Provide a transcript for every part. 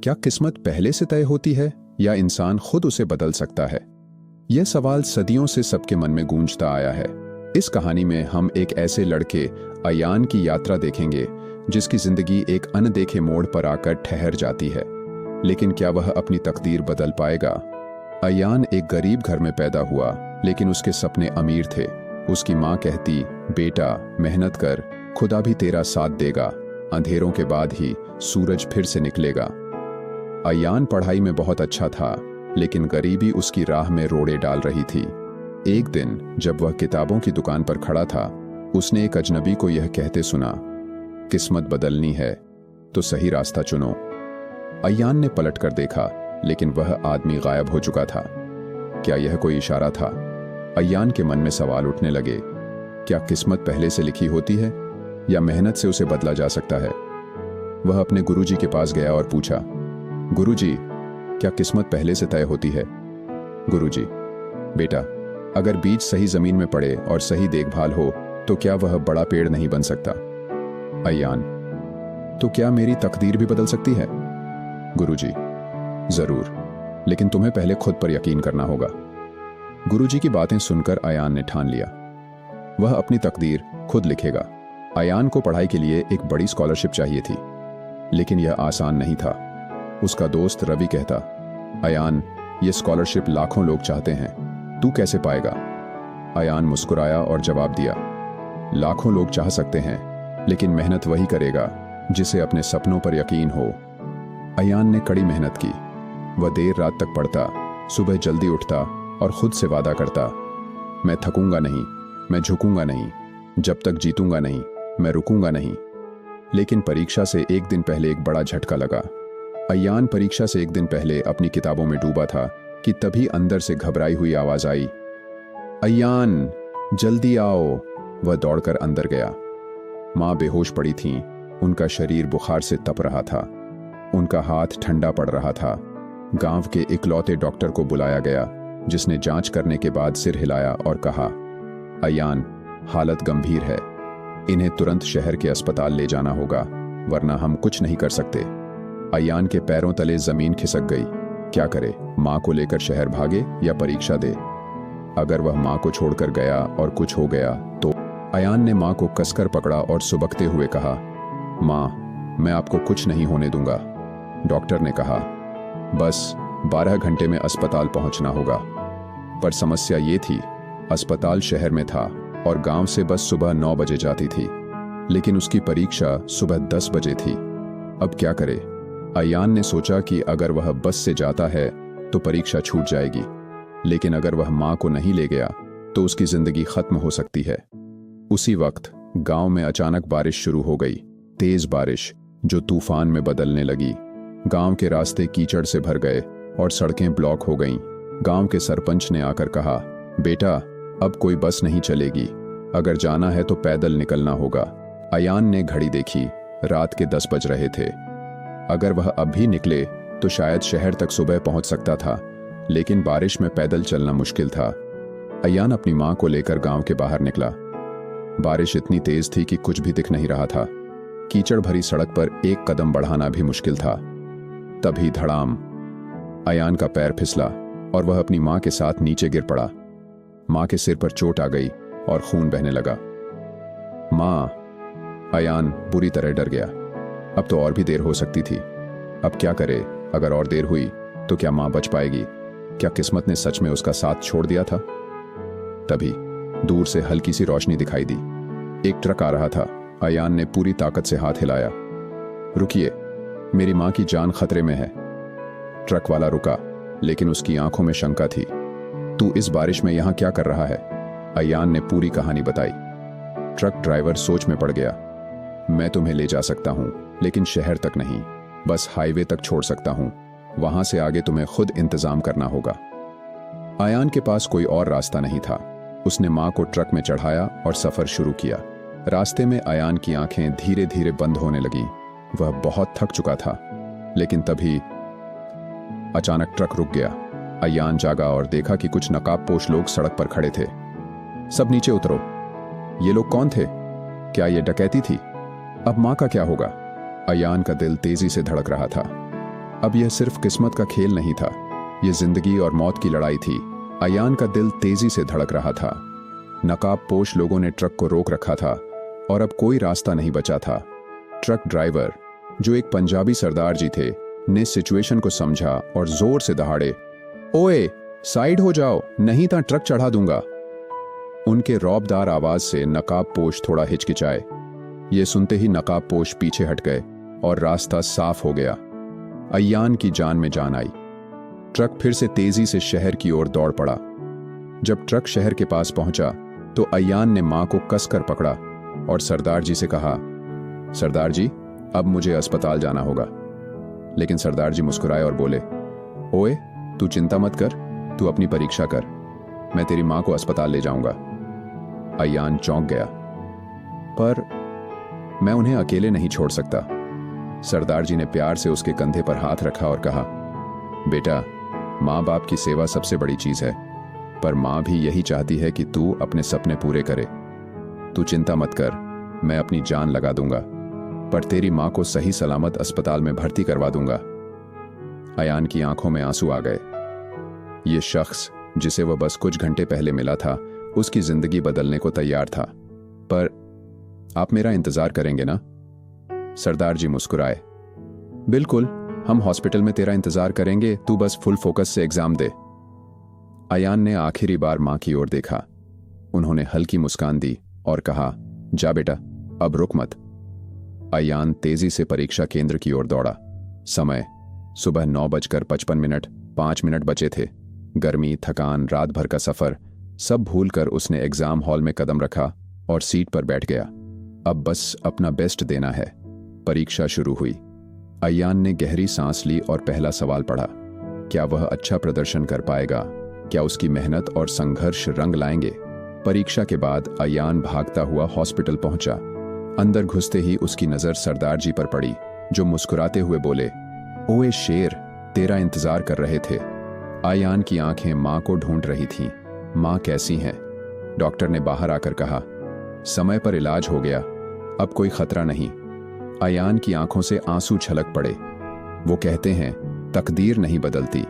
क्या किस्मत पहले से तय होती है या इंसान खुद उसे बदल सकता है? यह सवाल सदियों से सबके मन में गूंजता आया है। इस कहानी में हम एक ऐसे लड़के अयान की यात्रा देखेंगे जिसकी जिंदगी एक अनदेखे मोड़ पर आकर ठहर जाती है। लेकिन क्या वह अपनी तकदीर बदल पाएगा? अयान एक गरीब घर में पैदा हुआ, लेकिन उसके सपने अमीर थे। उसकी माँ कहती, बेटा मेहनत कर, खुदा भी तेरा साथ देगा, अंधेरों के बाद ही सूरज फिर से निकलेगा। अयान पढ़ाई में बहुत अच्छा था, लेकिन गरीबी उसकी राह में रोड़े डाल रही थी। एक दिन जब वह किताबों की दुकान पर खड़ा था, उसने एक अजनबी को यह कहते सुना, किस्मत बदलनी है तो सही रास्ता चुनो। अयान ने पलट कर देखा, लेकिन वह आदमी गायब हो चुका था। क्या यह कोई इशारा था? अयान के मन में सवाल उठने लगे। क्या किस्मत पहले से लिखी होती है या मेहनत से उसे बदला जा सकता है? वह अपने गुरुजी के पास गया और पूछा, गुरुजी, क्या किस्मत पहले से तय होती है? गुरुजी, बेटा, अगर बीज सही जमीन में पड़े और सही देखभाल हो तो क्या वह बड़ा पेड़ नहीं बन सकता? अयान, तो क्या मेरी तकदीर भी बदल सकती है? गुरुजी, जरूर, लेकिन तुम्हें पहले खुद पर यकीन करना होगा। गुरुजी की बातें सुनकर अयान ने ठान लिया, वह अपनी तकदीर खुद लिखेगा। अयान को पढ़ाई के लिए एक बड़ी स्कॉलरशिप चाहिए थी, लेकिन यह आसान नहीं था। उसका दोस्त रवि कहता, अयान, यह स्कॉलरशिप लाखों लोग चाहते हैं, तू कैसे पाएगा? अयान मुस्कुराया और जवाब दिया, लाखों लोग चाह सकते हैं, लेकिन मेहनत वही करेगा जिसे अपने सपनों पर यकीन हो। अयान ने कड़ी मेहनत की। वह देर रात तक पढ़ता, सुबह जल्दी उठता और खुद से वादा करता, मैं थकूंगा नहीं, मैं झुकूंगा नहीं, जब तक जीतूंगा नहीं, मैं रुकूंगा नहीं। लेकिन परीक्षा से एक दिन पहले एक बड़ा झटका लगा। अयान परीक्षा से एक दिन पहले अपनी किताबों में डूबा था कि तभी अंदर से घबराई हुई आवाज आई, अयान, जल्दी आओ। वह दौड़कर अंदर गया। माँ बेहोश पड़ी थीं, उनका शरीर बुखार से तप रहा था, उनका हाथ ठंडा पड़ रहा था। गांव के इकलौते डॉक्टर को बुलाया गया, जिसने जांच करने के बाद सिर हिलाया और कहा, अयान, हालत गंभीर है, इन्हें तुरंत शहर के अस्पताल ले जाना होगा, वरना हम कुछ नहीं कर सकते। अयान के पैरों तले जमीन खिसक गई। क्या करे? माँ को लेकर शहर भागे या परीक्षा दे? अगर वह माँ को छोड़कर गया और कुछ हो गया तो? अयान ने माँ को कसकर पकड़ा और सुबकते हुए कहा, माँ, मैं आपको कुछ नहीं होने दूंगा। डॉक्टर ने कहा, बस 12 घंटे में अस्पताल पहुंचना होगा। पर समस्या ये थी, अस्पताल शहर में था और गांव से बस सुबह 9 बजे जाती थी, लेकिन उसकी परीक्षा सुबह 10 बजे थी। अब क्या करे? अयान ने सोचा कि अगर वह बस से जाता है तो परीक्षा छूट जाएगी, लेकिन अगर वह माँ को नहीं ले गया तो उसकी जिंदगी खत्म हो सकती है। उसी वक्त गांव में अचानक बारिश शुरू हो गई, तेज बारिश जो तूफान में बदलने लगी। गांव के रास्ते कीचड़ से भर गए और सड़कें ब्लॉक हो गईं। गांव के सरपंच ने आकर कहा, बेटा, अब कोई बस नहीं चलेगी, अगर जाना है तो पैदल निकलना होगा। अयान ने घड़ी देखी, रात के 10 बज रहे थे। अगर वह अब भी निकले तो शायद शहर तक सुबह पहुंच सकता था, लेकिन बारिश में पैदल चलना मुश्किल था। अयान अपनी माँ को लेकर गांव के बाहर निकला। बारिश इतनी तेज थी कि कुछ भी दिख नहीं रहा था। कीचड़ भरी सड़क पर एक कदम बढ़ाना भी मुश्किल था। तभी धड़ाम, अयान का पैर फिसला और वह अपनी माँ के साथ नीचे गिर पड़ा। माँ के सिर पर चोट आ गई और खून बहने लगा। माँ! अयान बुरी तरह डर गया। अब तो और भी देर हो सकती थी। अब क्या करे? अगर और देर हुई तो क्या माँ बच पाएगी? क्या किस्मत ने सच में उसका साथ छोड़ दिया था? तभी दूर से हल्की सी रोशनी दिखाई दी। एक ट्रक आ रहा था। अयान ने पूरी ताकत से हाथ हिलाया, रुकिए, मेरी माँ की जान खतरे में है। ट्रक वाला रुका, लेकिन उसकी आंखों में शंका थी। तू इस बारिश में यहां क्या कर रहा है? अयान ने पूरी कहानी बताई। ट्रक ड्राइवर सोच में पड़ गया। मैं तुम्हें ले जा सकता हूं, लेकिन शहर तक नहीं, बस हाईवे तक छोड़ सकता हूं, वहां से आगे तुम्हें खुद इंतजाम करना होगा। अयान के पास कोई और रास्ता नहीं था। उसने माँ को ट्रक में चढ़ाया और सफर शुरू किया। रास्ते में अयान की आंखें धीरे धीरे बंद होने लगीं। वह बहुत थक चुका था, लेकिन तभी अचानक ट्रक रुक गया। अयान जागा और देखा कि कुछ नकाबपोश लोग सड़क पर खड़े थे। सब नीचे उतरो। ये लोग कौन थे? क्या ये डकैती थी? अब माँ का क्या होगा? अयान का दिल तेजी से धड़क रहा था। अब यह सिर्फ किस्मत का खेल नहीं था, यह जिंदगी और मौत की लड़ाई थी। अयान का दिल तेजी से धड़क रहा था। नकाबपोश लोगों ने ट्रक को रोक रखा था और अब कोई रास्ता नहीं बचा था। ट्रक ड्राइवर, जो एक पंजाबी सरदार जी थे, ने सिचुएशन को समझा और जोर से दहाड़े, ओए साइड हो जाओ, नहीं तो ट्रक चढ़ा दूंगा। उनके रौबदार आवाज से नकाबपोश थोड़ा हिचकिचाए। ये सुनते ही नकाबपोश पीछे हट गए और रास्ता साफ हो गया। अयान की जान में जान आई। ट्रक फिर से तेजी से शहर की ओर दौड़ पड़ा। जब ट्रक शहर के पास पहुंचा तो अयान ने मां को कसकर पकड़ा और सरदार जी से कहा, सरदार जी, अब मुझे अस्पताल जाना होगा। लेकिन सरदार जी मुस्कुराए और बोले, ओए तू चिंता मत कर, तू अपनी परीक्षा कर, मैं तेरी मां को अस्पताल ले जाऊंगा। अयान चौंक गया, पर मैं उन्हें अकेले नहीं छोड़ सकता। सरदार जी ने प्यार से उसके कंधे पर हाथ रखा और कहा, बेटा, माँ बाप की सेवा सबसे बड़ी चीज है, पर माँ भी यही चाहती है कि तू अपने सपने पूरे करे। तू चिंता मत कर, मैं अपनी जान लगा दूंगा, पर तेरी माँ को सही सलामत अस्पताल में भर्ती करवा दूंगा। अयान की आंखों में आंसू आ गए। ये शख्स जिसे वह बस कुछ घंटे पहले मिला था, उसकी जिंदगी बदलने को तैयार था। पर आप मेरा इंतजार करेंगे ना? सरदार जी मुस्कुराए। बिल्कुल, हम हॉस्पिटल में तेरा इंतजार करेंगे, तू बस फुल फोकस से एग्जाम दे। अयान ने आखिरी बार मां की ओर देखा। उन्होंने हल्की मुस्कान दी और कहा, जा बेटा, अब रुक मत। अयान तेजी से परीक्षा केंद्र की ओर दौड़ा। समय सुबह 9:55, 5 मिनट बचे थे। गर्मी, थकान, रात भर का सफर, सब भूलकर उसने एग्जाम हॉल में कदम रखा और सीट पर बैठ गया। अब बस अपना बेस्ट देना है। परीक्षा शुरू हुई। अयान ने गहरी सांस ली और पहला सवाल पढ़ा। क्या वह अच्छा प्रदर्शन कर पाएगा? क्या उसकी मेहनत और संघर्ष रंग लाएंगे? परीक्षा के बाद अयान भागता हुआ हॉस्पिटल पहुंचा। अंदर घुसते ही उसकी नजर सरदार जी पर पड़ी, जो मुस्कुराते हुए बोले, ओए शेर, तेरा इंतजार कर रहे थे। अयान की आंखें मां को ढूंढ रही थीं। मां कैसी हैं? डॉक्टर ने बाहर आकर कहा, समय पर इलाज हो गया, अब कोई खतरा नहीं। अयान की आंखों से आंसू छलक पड़े। वो कहते हैं, तकदीर नहीं बदलती,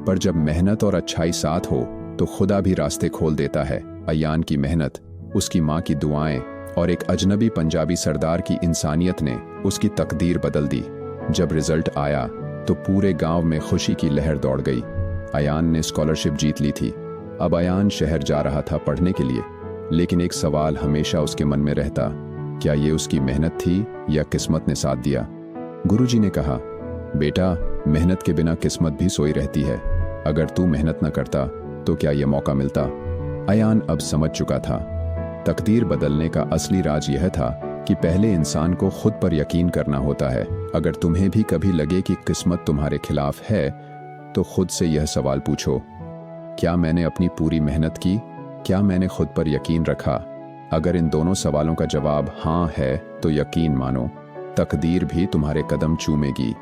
पर जब मेहनत और अच्छाई साथ हो तो खुदा भी रास्ते खोल देता है। अयान की मेहनत, उसकी मां की दुआएं और एक अजनबी पंजाबी सरदार की इंसानियत ने उसकी तकदीर बदल दी। जब रिजल्ट आया तो पूरे गांव में खुशी की लहर दौड़ गई। अयान ने स्कॉलरशिप जीत ली थी। अब अयान शहर जा रहा था पढ़ने के लिए, लेकिन एक सवाल हमेशा उसके मन में रहता, क्या ये उसकी मेहनत थी या किस्मत ने साथ दिया? गुरुजी ने कहा, बेटा, मेहनत के बिना किस्मत भी सोई रहती है। अगर तू मेहनत न करता तो क्या ये मौका मिलता? अयान अब समझ चुका था। तकदीर बदलने का असली राज यह था कि पहले इंसान को खुद पर यकीन करना होता है। अगर तुम्हें भी कभी लगे कि किस्मत तुम्हारे खिलाफ है, तो खुद से यह सवाल पूछो, क्या मैंने अपनी पूरी मेहनत की? क्या मैंने खुद पर यकीन रखा? अगर इन दोनों सवालों का जवाब हाँ है, तो यकीन मानो, तकदीर भी तुम्हारे कदम चूमेगी।